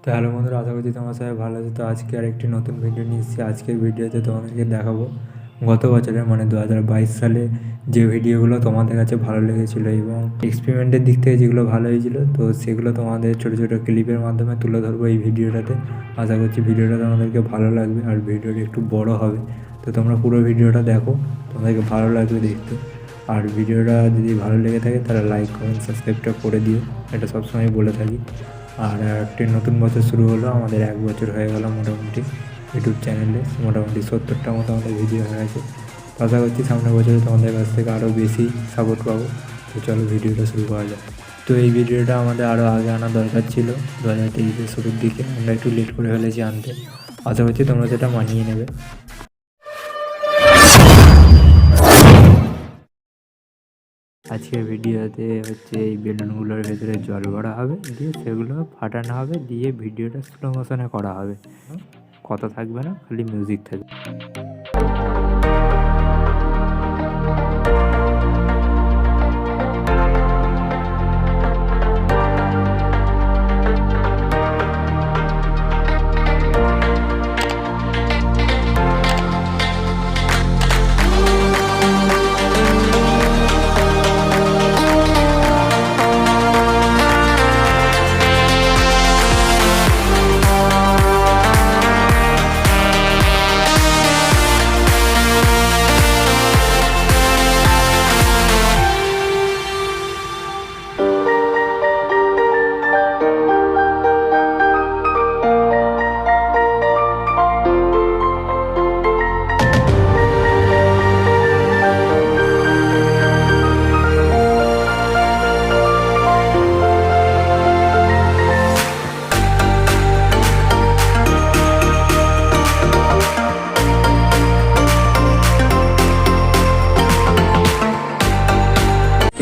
তো হ্যালো বন্ধুরা, আশা করছি তোমার সবাই ভালো আছে। তো আজকে আর একটি নতুন ভিডিও নিয়ে এসেছি। আজকের ভিডিওতে তোমাদেরকে দেখাবো গত বছরের মানে 2022 সালে যে ভিডিওগুলো তোমাদের কাছে ভালো লেগেছিলো এবং এক্সপেরিমেন্টের দিক থেকে যেগুলো ভালো হয়েছিল, তো সেগুলো তোমাদের ছোটো ছোটো ক্লিপের মাধ্যমে তুলে ধরবো এই ভিডিওটাতে। আশা করছি ভিডিওটা তোমাদেরকে ভালো লাগবে আর ভিডিওটা একটু বড় হবে। তো তোমরা পুরো ভিডিওটা দেখো, তোমাদেরকে ভালো লাগবে দেখতে। আর ভিডিওটা যদি ভালো লেগে থাকে তাহলে লাইক কমেন্ট সাবস্ক্রাইবটা করে দিও, এটা সবসময় বলে থাকি। আর একটি নতুন বছর শুরু হলো, আমাদের 1 বছর হয়ে গেল মোটামুটি ইউটিউব চ্যানেলে। মোটামুটি 70টা মতো আমাদের ভিডিও হয়ে গেছে। আশা করছি সামনের বছরে তোমাদের কাছ থেকে আরও বেশি সাপোর্ট পাবো। তো চলো ভিডিওটা শুরু করা যাক। তো এই ভিডিওটা আমাদের আরও আগে আনা দরকার ছিল, 2023-এর শুরুর দিকে। আমরা একটু লেট করে ফেলেছি আনতে। আশা করছি তোমরা সেটা মানিয়ে নেবে। আজকের ভিডিওতে হচ্ছে এই বেলুনগুলোর ভেতরে জল ভরা হবে, দিয়ে সেগুলো ফাটানো হবে, দিয়ে ভিডিওটা স্লো মোশনে করা হবে। কথা থাকবে না, খালি মিউজিক থাকবে।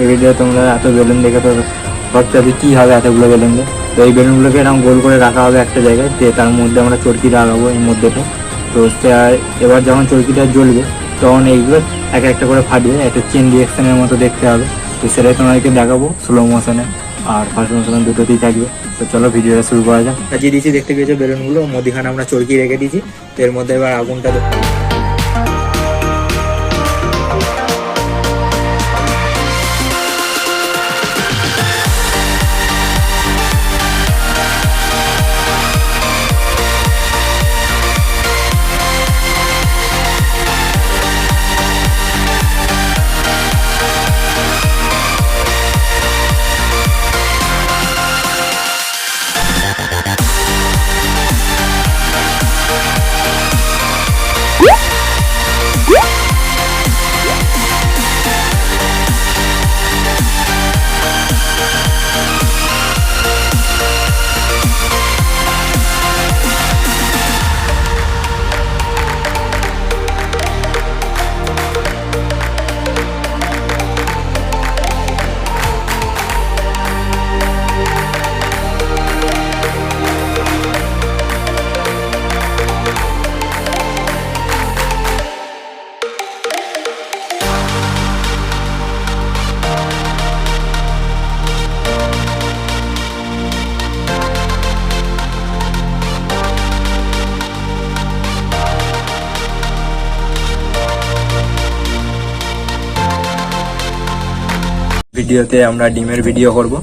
এই ভিডিও তোমরা এত বেলুন দেখে তো ভাবছো যে কী হবে এতগুলো বেলুন দিয়ে। তো এই বেলুনগুলোকে এরকম গোল করে রাখা হবে একটা জায়গায়, দিয়ে তার মধ্যে আমরা চরকি লাগাবো এই মধ্যেটা। তো এবার যখন চরকিটা জ্বলবে তখন এইগুলো এক একটা করে ফাটবে, একটা চেন রিয়াকশানের মতো দেখতে হবে। তো সেটাই তোমাদেরকে দেখাবো স্লো মোশনে আর ফাস্ট মোশনে, দুটোতেই থাকবে। তো চলো ভিডিওটা শুরু করা যাক। সাজিয়ে দিয়েছি, দেখতে পেয়েছো বেলুনগুলো, মধ্যখানে আমরা চরকি রেখে দিয়েছি। তো এর মধ্যে এবার আগুনটা ভিডিওতে আমরা ডিমের ভিডিও করব।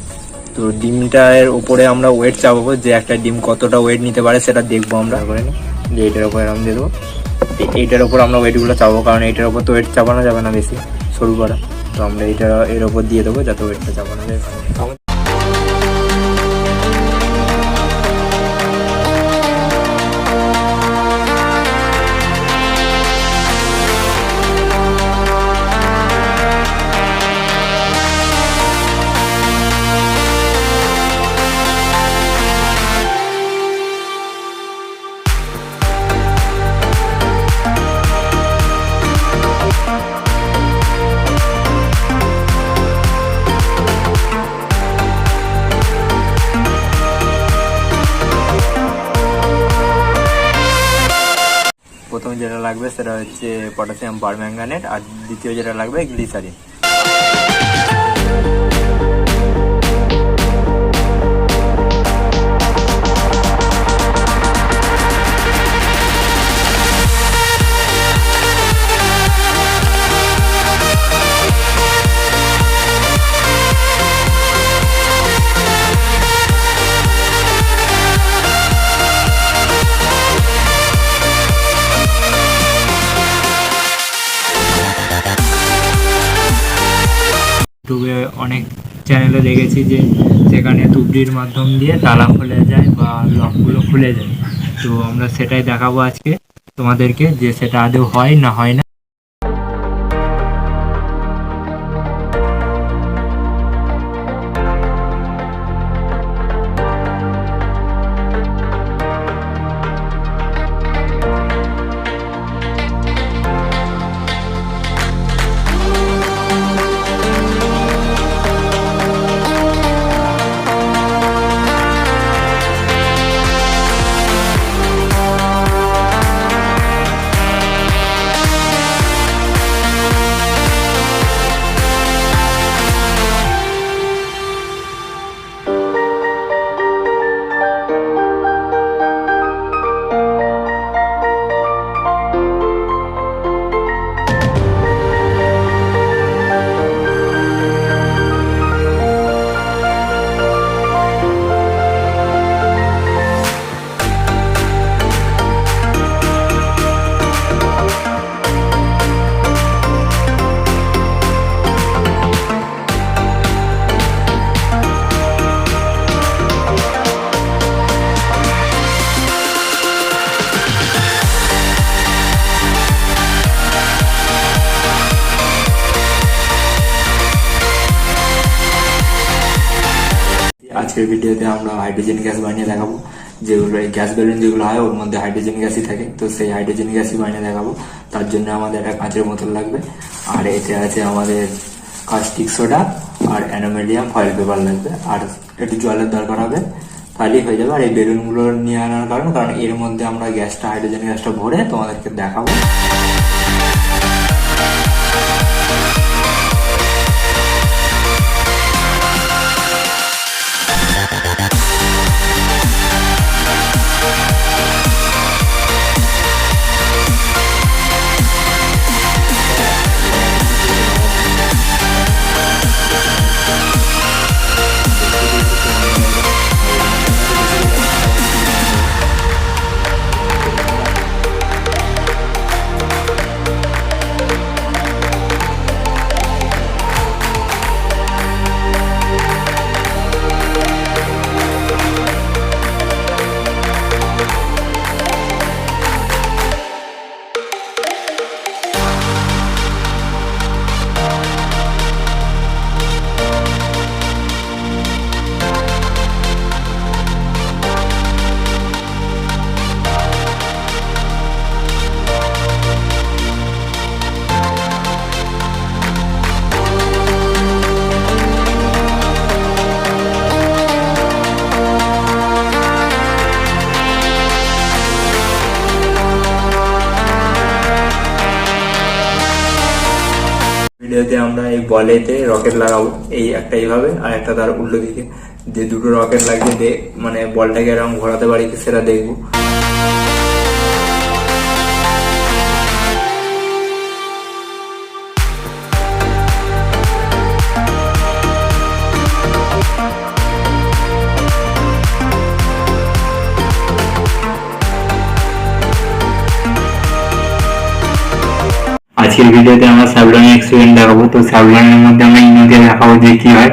তো ডিমটার উপরে আমরা ওয়েট চাপাবো, যে একটা ডিম কতটা ওয়েট নিতে পারে সেটা দেখবো আমরা করে নিই। যে এইটার উপর এরকম দিয়ে দেবো, এইটার ওপর আমরা ওয়েটগুলো চাপাবো, কারণ এইটার ওপর তো ওয়েট চাপানো যাবে না বেশি, সরু করা। তো আমরা এর ওপর দিয়ে দেবো যাতে ওয়েটটা চাপানো যায়। প্রথমে যেটা লাগবে সেটা হচ্ছে পটাশিয়াম পারম্যাঙ্গানেট, আর দ্বিতীয় যেটা লাগবে গ্লিসারিন। ইউটিউবে অনেক চ্যানেলে দেখেছি যে সেখানে তুবড়ির মাধ্যম দিয়ে তালা খুলে যায় বা লকগুলো খুলে যায়। তো আমরা সেটাই দেখাবো আজকে তোমাদেরকে যে সেটা আদৌ হয় না হয় না। আজকের ভিডিওতে আমরা হাইড্রোজেন গ্যাস বানিয়ে দেখাবো, যেগুলো এই গ্যাস বেলুন যেগুলো হয় ওর মধ্যে হাইড্রোজেন গ্যাসই থাকে। তো সেই হাইড্রোজেন গ্যাসই বানিয়ে দেখাবো। তার জন্য আমাদের একটা কাঁচের বোতল লাগবে, আর এতে আছে আমাদের কাস্টিক সোডা আর অ্যালুমিনিয়াম ফয়েল পেপার লাগবে, আর একটু জলের দরকার হবে, তাহলেই হয়ে যাবে। আর এই বেলুনগুলো নিয়ে আনার কারণ এর মধ্যে আমরা গ্যাসটা হাইড্রোজেন গ্যাসটা ভরে তোমাদেরকে দেখাবো। ভিডিওতে আমরা এই বলেতে রকেট লাগাবো, এই একটা এইভাবে আর একটা তার উল্টো দিকে, যে দুটো রকেট লাগিয়ে মানে বলটাকে এরকম ঘোরাতে পারি সেটা দেখবো। আজকের ভিডিওতে আমরা স্যাভলনের এক্সপেরিমেন্ট দেখাবো। তো স্যাভলনের মধ্যে আমরা ইনো দিয়ে দেখাবো যে কি হয়।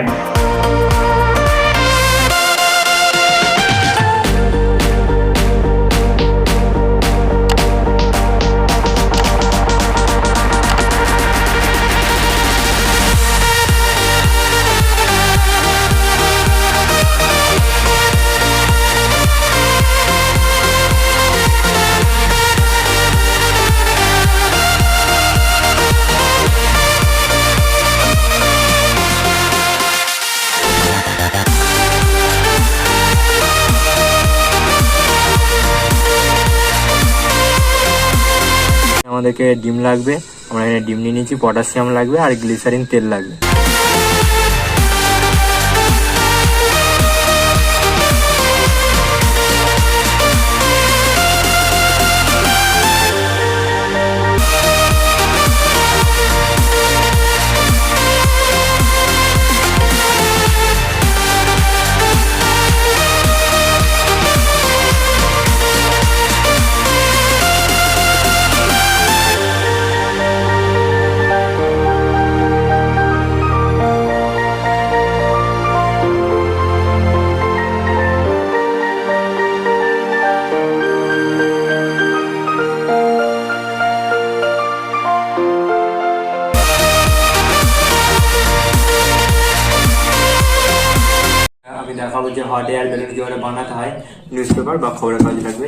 আমাদেরকে ডিম লাগবে, আমরা এখানে ডিম নিয়ে নিয়েছি, পটাশিয়াম লাগবে আর গ্লিসারিন তেল লাগবে। হট এয়ার ব্যালুন কীভাবে বানাতে হয় নিউজ পেপার বা খবরের কাগজ লাগবে।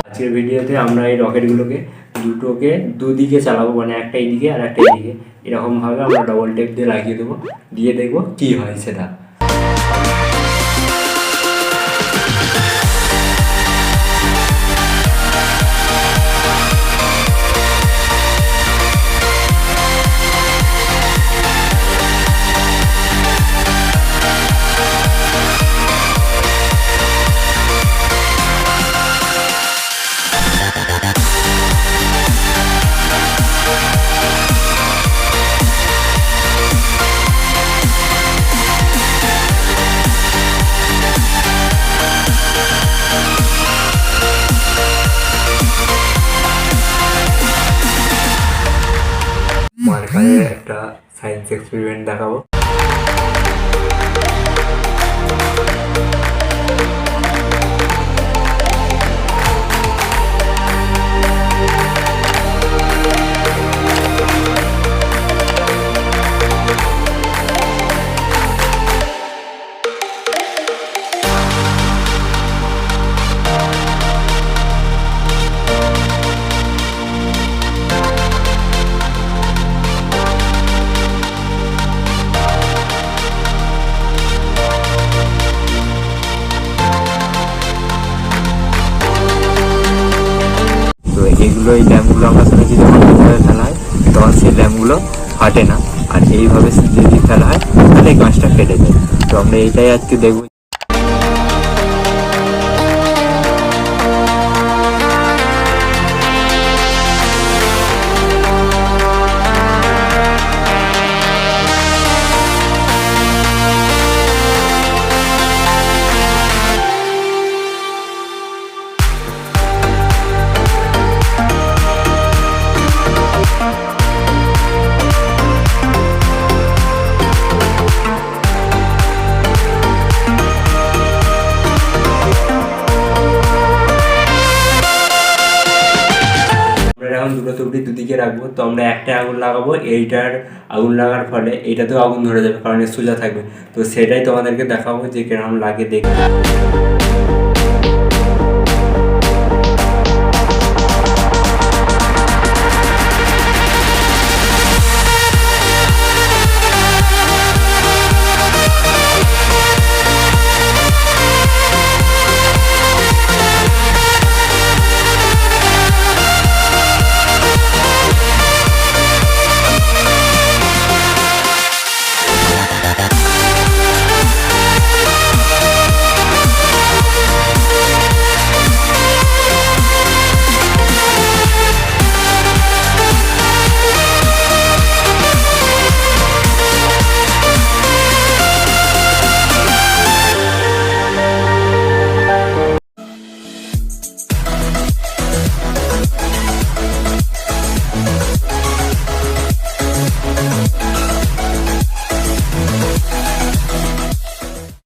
আজকের ভিডিওতে আমরা এই রকেটগুলোকে দুটোকে দুদিকে চালাবো, মানে একটা এইদিকে আর একটা এইদিকে, এরকমভাবে আমরা ডবল টেপ দিয়ে লাগিয়ে দেবো, দিয়ে দেখবো কী হয় সেটা। মার্কারের একটা সায়েন্স এক্সপেরিমেন্ট দেখাবো। এইগুলো এই ল্যাম্পগুলো আমরা শুনেছি যখন এইভাবে ফেলা হয় তখন সেই ল্যাম্পগুলো ফাটে না, আর এইভাবে যদি ফেলা হয় তাহলে গাছটা ফেটে যায়। তো আমরা এইটাই আজকে দেখব। এখন দুটো তুবড়ি দুদিকে রাখবো, তো আমরা একটা আগুন লাগাবো, এইটার আগুন লাগার ফলে এইটাতেও আগুন ধরে যাবে কারণ সোজা থাকবে। তো সেটাই তোমাদেরকে দেখাবো যে কিরকম লাগে দেখতে।